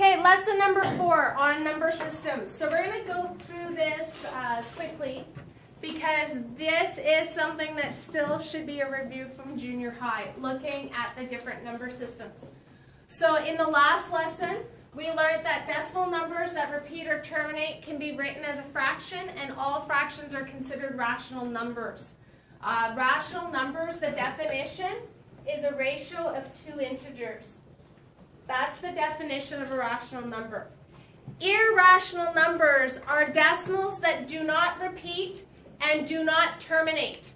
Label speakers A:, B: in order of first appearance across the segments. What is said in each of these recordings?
A: Okay, lesson number 4 on number systems. So we're going to go through this quickly because this is something that still should be a review from junior high, looking at the different number systems. So in the last lesson, we learned that decimal numbers that repeat or terminate can be written as a fraction, and all fractions are considered rational numbers. Rational numbers, the definition is a ratio of 2 integers. That's the definition of a rational number. Irrational numbers are decimals that do not repeat and do not terminate.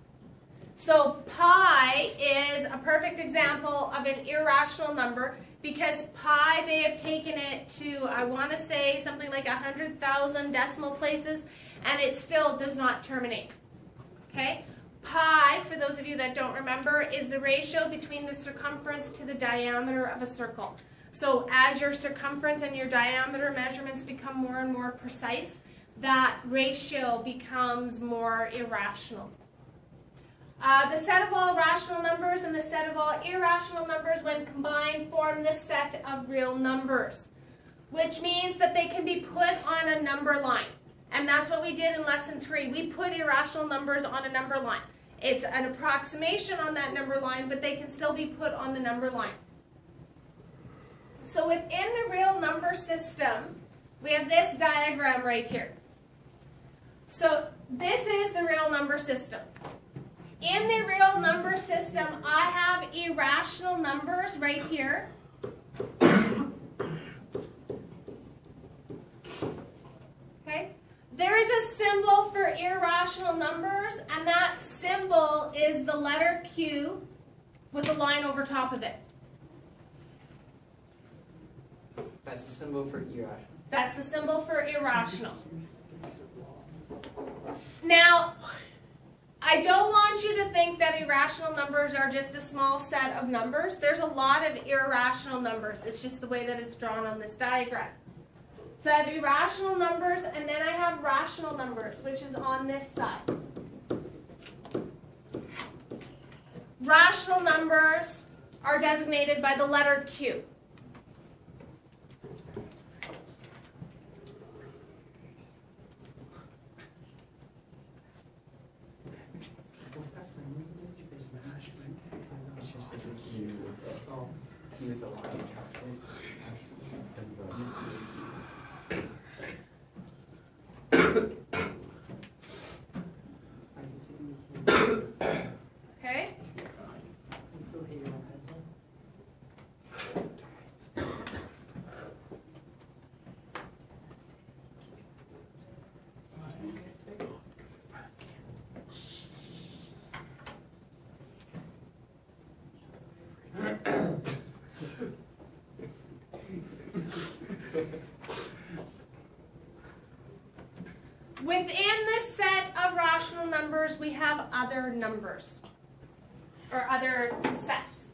A: So pi is a perfect example of an irrational number because pi, they have taken it to, I want to say, something like 100,000 decimal places, and it still does not terminate. Okay? Pi, for those of you that don't remember, is the ratio between the circumference to the diameter of a circle. So as your circumference and your diameter measurements become more and more precise, that ratio becomes more irrational. The set of all rational numbers and the set of all irrational numbers, when combined, form the set of real numbers, which means that they can be put on a number line. And that's what we did in lesson 3. We put irrational numbers on a number line. It's an approximation on that number line, but they can still be put on the number line. So within the real number system, we have this diagram right here. So this is the real number system. In the real number system, I have irrational numbers right here. Okay? There is a symbol for irrational numbers, and that symbol is the letter Q with a line over top of it.
B: That's the symbol for irrational.
A: That's the symbol for irrational. Now, I don't want you to think that irrational numbers are just a small set of numbers. There's a lot of irrational numbers. It's just the way that it's drawn on this diagram. So I have irrational numbers, and then I have rational numbers, which is on this side. Rational numbers are designated by the letter Q. Okay? Within this set of rational numbers, we have other numbers, or other sets.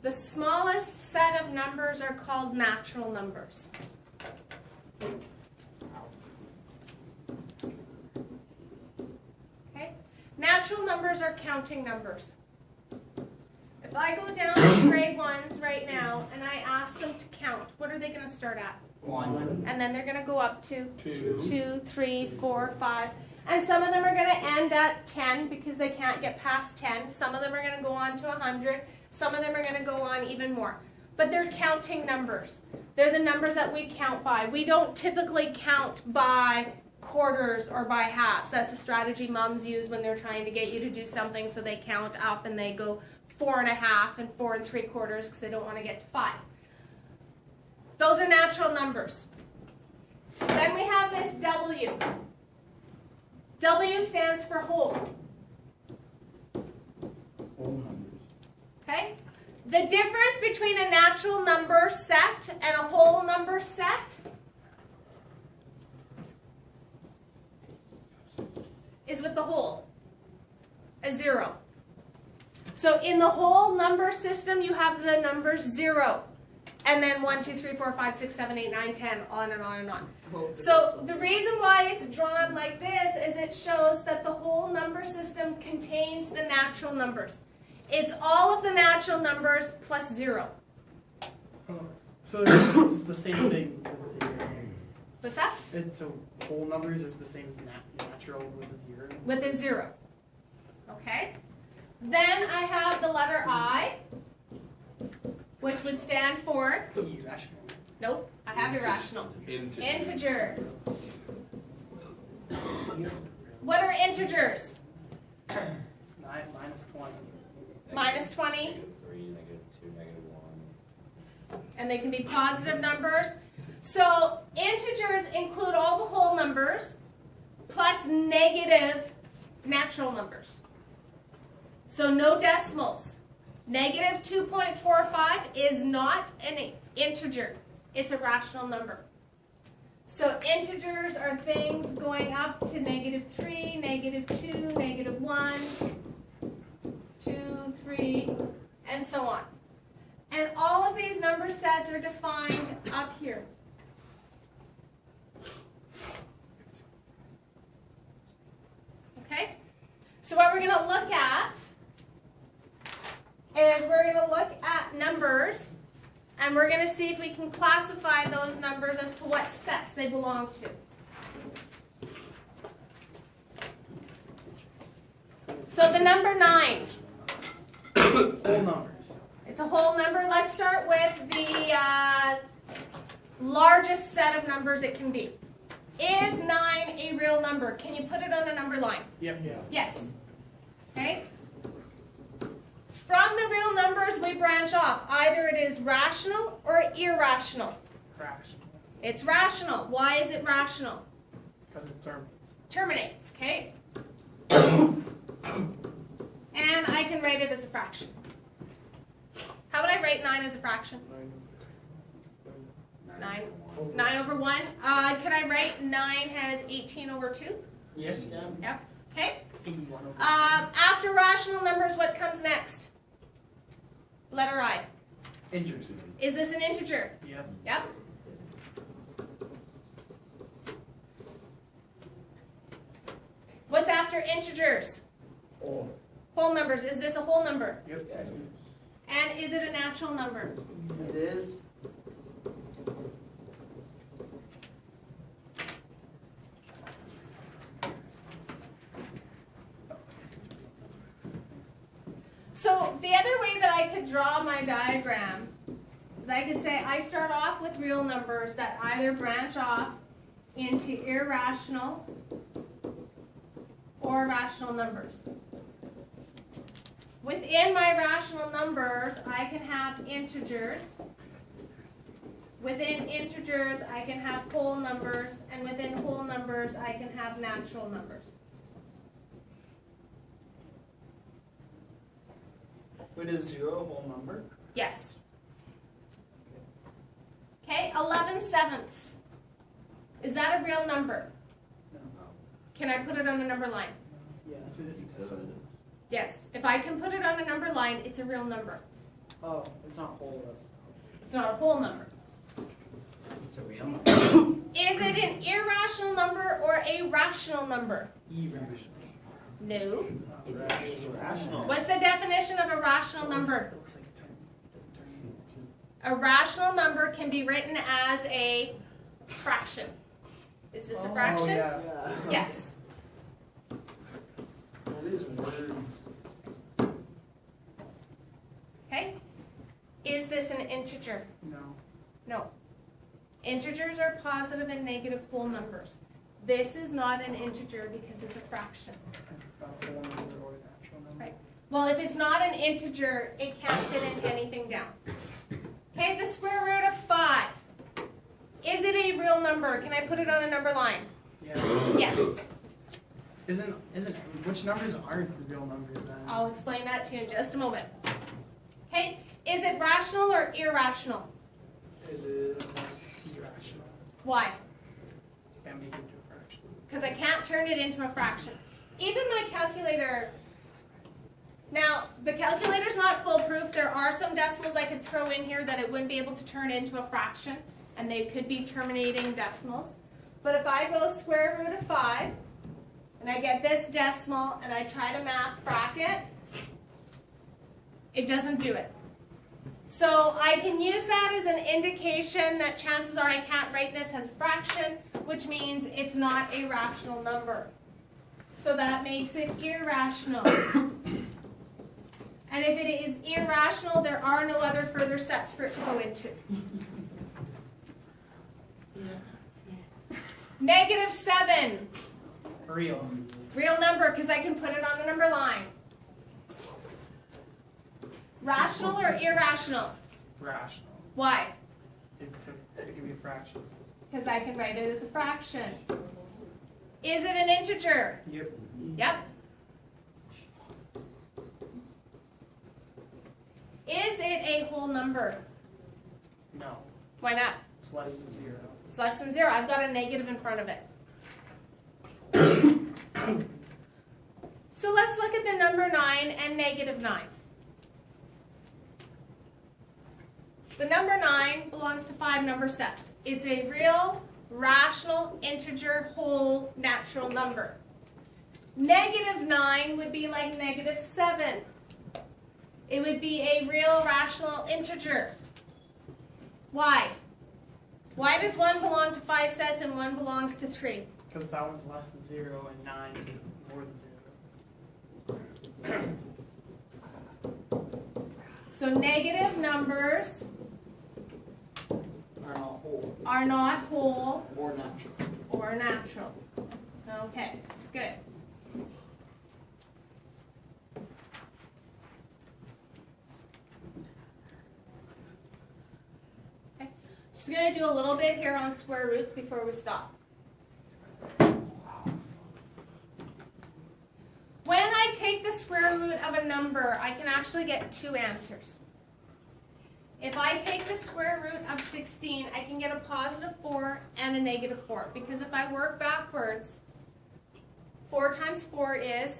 A: The smallest set of numbers are called natural numbers. Okay? Natural numbers are counting numbers. If I go down to grade 1s right now and I ask them to count, what are they going to start at?
B: 1.
A: And then they're going to go up to 2, 3, 4, 5. And some of them are going to end at 10 because they can't get past 10. Some of them are going to go on to 100. Some of them are going to go on even more. But they're counting numbers. They're the numbers that we count by. We don't typically count by quarters or by halves. That's a strategy moms use when they're trying to get you to do something, so they count up and they go 4.5 and 4 3/4 because they don't want to get to 5. Those are natural numbers. Then we have this W. W stands for whole. Okay? The difference between a natural number set and a whole number set is with the whole, a 0. So in the whole number system, you have the numbers 0. And then 1, 2, 3, 4, 5, 6, 7, 8, 9, 10, on and on and on. So the reason why it's drawn like this is it shows that the whole number system contains the natural numbers. It's all of the natural numbers plus 0.
C: So it's the same thing with zero.
A: What's that?
C: It's so whole numbers are the same as natural with a zero.
A: With a 0. Okay? Then I have the letter I, which would stand for,
C: Irrational.
A: nope, I have irrational. Integer. What are integers?
C: Minus 20.
A: Minus 20,
D: -3, -2, -1.
A: and they can be positive numbers. So integers include all the whole numbers plus negative natural numbers. So no decimals. Negative 2.45 is not an integer. It's a rational number. So integers are things going up to -3, -2, -1, 2, 3, and so on. And all of these number sets are defined up here. Okay? So what we're going to look at is we're going to look at numbers, and we're going to see if we can classify those numbers as to what sets they belong to. So the number 9.
C: Whole numbers.
A: It's a whole number. Let's start with the largest set of numbers it can be. Is 9 a real number? Can you put it on a number line?
C: Yep. Yeah.
A: Yes. Okay? From the real numbers, we branch off. Either it is rational or irrational.
C: Rational.
A: It's rational. Why is it rational?
C: Because it terminates.
A: Terminates, okay? And I can write it as a fraction. How would I write 9 as a fraction? 9 over 1. Could I write 9 as 18 over 2?
B: Yes, you can.
A: Yep. Okay.
C: 81 over
A: After rational numbers, what comes next? Letter I.
C: integers.
A: Is this an integer?
C: Yep.
A: Yep. What's after integers? Whole numbers. Is this a whole number?
C: Yep.
A: And is it a natural number?
B: It is.
A: So the other way that I could draw my diagram is I could say I start off with real numbers that either branch off into irrational or rational numbers. Within my rational numbers, I can have integers. Within integers, I can have whole numbers, and within whole numbers, I can have natural numbers.
B: Wait, is 0 a whole number?
A: Yes. Okay, 11/7. Is that a real number?
C: No.
A: Can I put it on a number line?
C: Yeah. It's
A: Yes. If I can put it on a number line, it's a real number.
B: Oh, it's not whole.
A: It's not a whole number.
B: It's a real number.
A: Is it an irrational number or a rational number?
C: irrational.
A: No.
B: It's rational.
A: What's the definition of a rational number?
C: It looks like it doesn't turn into.
A: A rational number can be written as a fraction. Is this a fraction?
C: Oh, yeah.
A: Yes.
B: What is words?
A: Okay. Is this an integer?
C: No.
A: No. Integers are positive and negative whole numbers. This is not an integer because it's a fraction.
C: It's not a whole number or a natural number.
A: Right. Well, if it's not an integer, it can't fit into anything down. Okay, the square root of 5. Is it a real number? Can I put it on a number line?
C: Yeah.
A: Yes.
C: Isn't which numbers aren't real numbers then?
A: I'll explain that to you in just a moment. Okay, is it rational or irrational?
B: It is.
C: Irrational.
A: Why?
C: Can't make it into a fraction.
A: Because I can't turn it into a fraction. Even my calculator, now the calculator's not foolproof. There are some decimals I could throw in here that it wouldn't be able to turn into a fraction, and they could be terminating decimals. But if I go square root of 5, and I get this decimal, and I try to math bracket, it doesn't do it. So I can use that as an indication that chances are I can't write this as a fraction, which means it's not a rational number. So that makes it irrational. And if it is irrational, there are no other further sets for it to go into. -7.
C: Real.
A: Real number, because I can put it on the number line. Rational or irrational?
C: Rational.
A: Why?
C: It can be a fraction.
A: Because I can write it as a fraction. Is it an integer?
C: Yep.
A: Yep. Is it a whole number?
C: No.
A: Why not?
C: It's less than 0.
A: It's less than 0. I've got a negative in front of it. So let's look at the number 9 and -9. The number 9 belongs to 5 number sets. It's a real, rational, integer, whole, natural number. -9 would be like -7. It would be a real, rational integer. Why? Why does one belong to 5 sets and one belongs to 3?
C: Because that one's less than 0 and 9 is more than 0.
A: So negative numbers
B: Are not whole
A: are not whole
B: or natural.
A: or natural. Okay, good. Okay. Just going to do a little bit here on square roots before we stop. When I take the square root of a number, I can actually get 2 answers. If I take the square root of 16, I can get a +4 and a -4. Because if I work backwards, 4 times 4 is,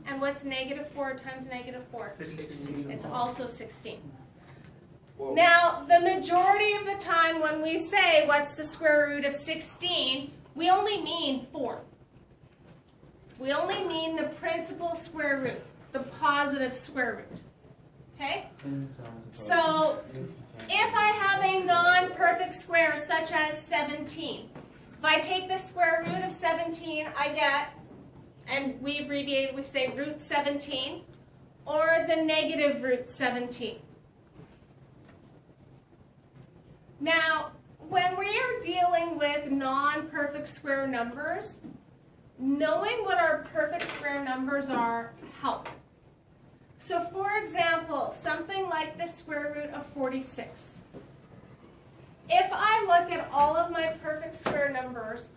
A: and what's -4 times -4?
C: 16.
A: It's also 16.
B: Whoa.
A: Now, the majority of the time when we say what's the square root of 16, we only mean 4. We only mean the principal square root, the positive square root. Okay? So, if I have a non-perfect square such as 17, if I take the square root of 17, I get, and we abbreviate, we say root 17, or the negative root 17. Now, when we are dealing with non-perfect square numbers, knowing what our perfect square numbers are helps. So for example, something like the square root of 46. If I look at all of my perfect square numbers,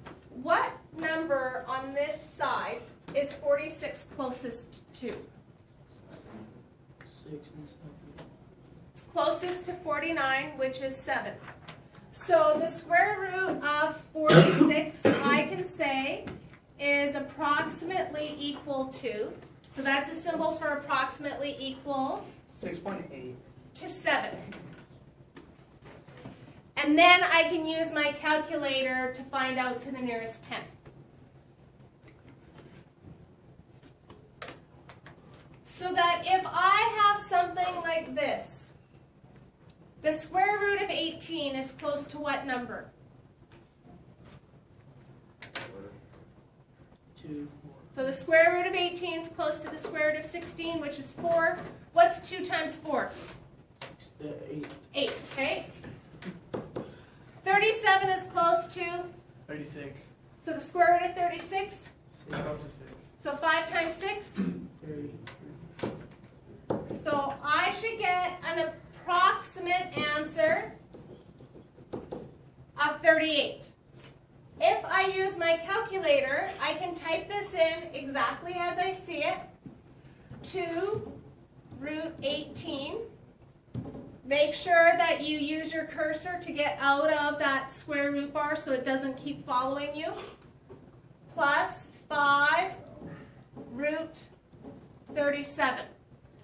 A: what number on this side is 46 closest to?
B: 6 and 7.
A: It's closest to 49, which is 7. So the square root of 46, I can say, is approximately equal to, so that's a symbol for approximately equals,
C: 6.8.
A: to 7. And then I can use my calculator to find out to the nearest 10. So that if I have something like this, the square root of 18 is close to what number?
C: 2, 4.
A: So the square root of 18 is close to the square root of 16, which is 4. What's 2 times 4?
B: 8.
A: 8, okay? 37 is close to,
C: 36.
A: so the square root of 36.
C: 6.
A: So 5 times 6.
B: 30.
A: So I should get an approximate answer of 38. If I use my calculator, I can type this in exactly as I see it. 2 root 18. Make sure that you use your cursor to get out of that square root bar so it doesn't keep following you. Plus 5 root 37.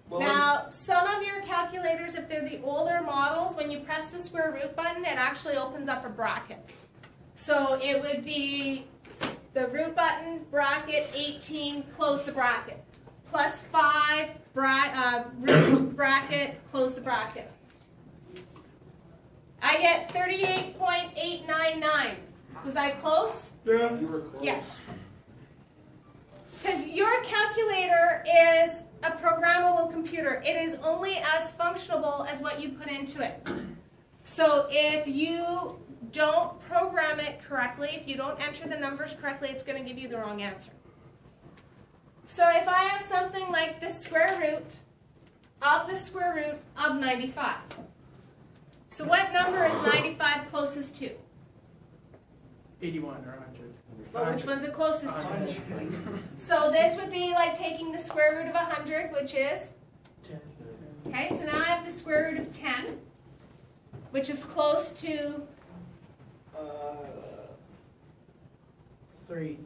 B: Well,
A: Now, some of your calculators, if they're the older models, when you press the square root button, it actually opens up a bracket. So it would be the root button, bracket, 18, close the bracket. plus 5, root, bracket, close the bracket. I get 38.899. Was I close?
B: Yeah.
D: You were close.
A: Yes. Because your calculator is a programmable computer. It is only as functionable as what you put into it. So if you don't program it correctly, if you don't enter the numbers correctly, it's going to give you the wrong answer. So if I have something like the square root of the square root of 95. So what number is 95 closest to?
C: 81 or 100.
A: Well, which one's it closest to?
C: 100.
A: So this would be like taking the square root of 100, which is?
B: 10.
A: Okay, so now I have the square root of 10, which is close to
B: 3.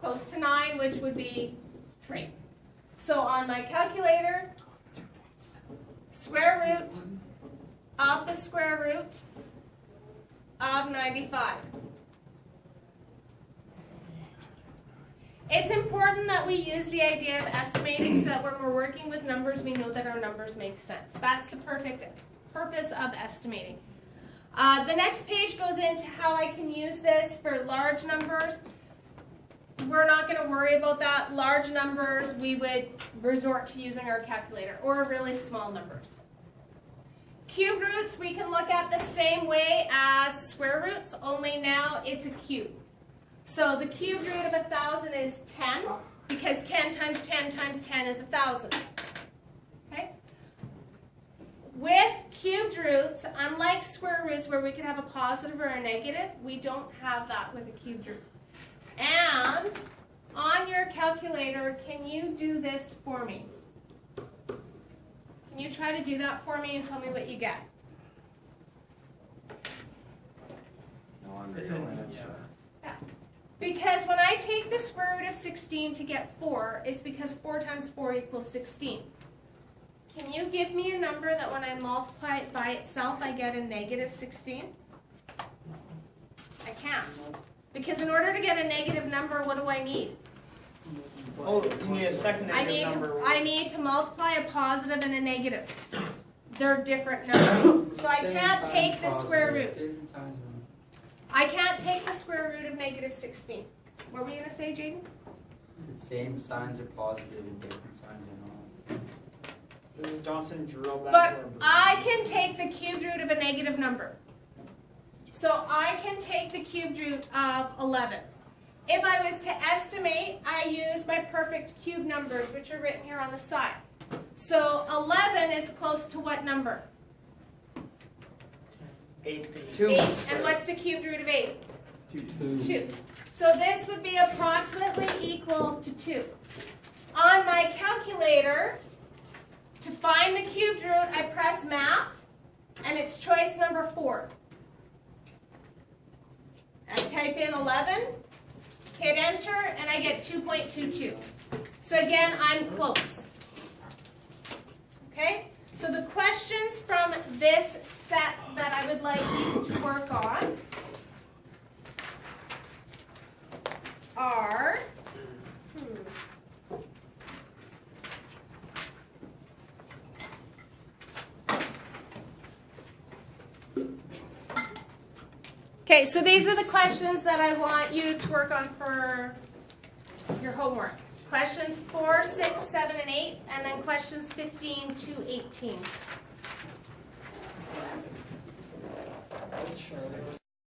A: close to 9, which would be 3. So on my calculator, square root of the square root of 95. It's important that we use the idea of estimating so that when we're working with numbers, we know that our numbers make sense. That's the perfect purpose of estimating. The next page goes into how I can use this for large numbers. We're not going to worry about that. Large numbers, we would resort to using our calculator, or really small numbers. Cube roots, we can look at the same way as square roots, only now it's a cube. So the cube root of 1,000 is 10, because 10 times 10 times 10 is 1,000. Okay? With cubed roots, unlike square roots where we can have a positive or a negative, we don't have that with a cubed root. And on your calculator, can you do this for me? Can you try to do that for me and tell me what you get?
D: No, I'm
C: It's
D: real
C: in,
D: answer.
C: yeah.
A: Because when I take the square root of 16 to get 4, it's because 4 times 4 equals 16. Can you give me a number that when I multiply it by itself, I get a negative 16? I can't. Because in order to get a negative number, what do I need?
B: Oh, you need a second
A: I
B: negative number.
A: need to multiply a positive and a negative. They're different numbers. So I can't take the square root. I can't take the square root of negative 16. What were you going to say, Jaden?
E: Same signs are positive and different signs are not.
B: This is Johnson drill back.
A: But I can take the cubed root of a negative number. So I can take the cubed root of 11. If I was to estimate, I use my perfect cube numbers, which are written here on the side. So 11 is close to what number?
B: 8.
E: 2.
A: 8. And what's the cubed root of 8?
E: 2.
A: 2. So this would be approximately equal to 2. On my calculator, to find the cubed root, I press math, and it's choice number 4. I type in 11, hit enter, and I get 2.22. So again, I'm close. Okay? So the questions from this set that I would like you to work on are, okay, so these are the questions that I want you to work on for your homework. Questions 4, 6, 7, and 8, and then questions 15 to 18.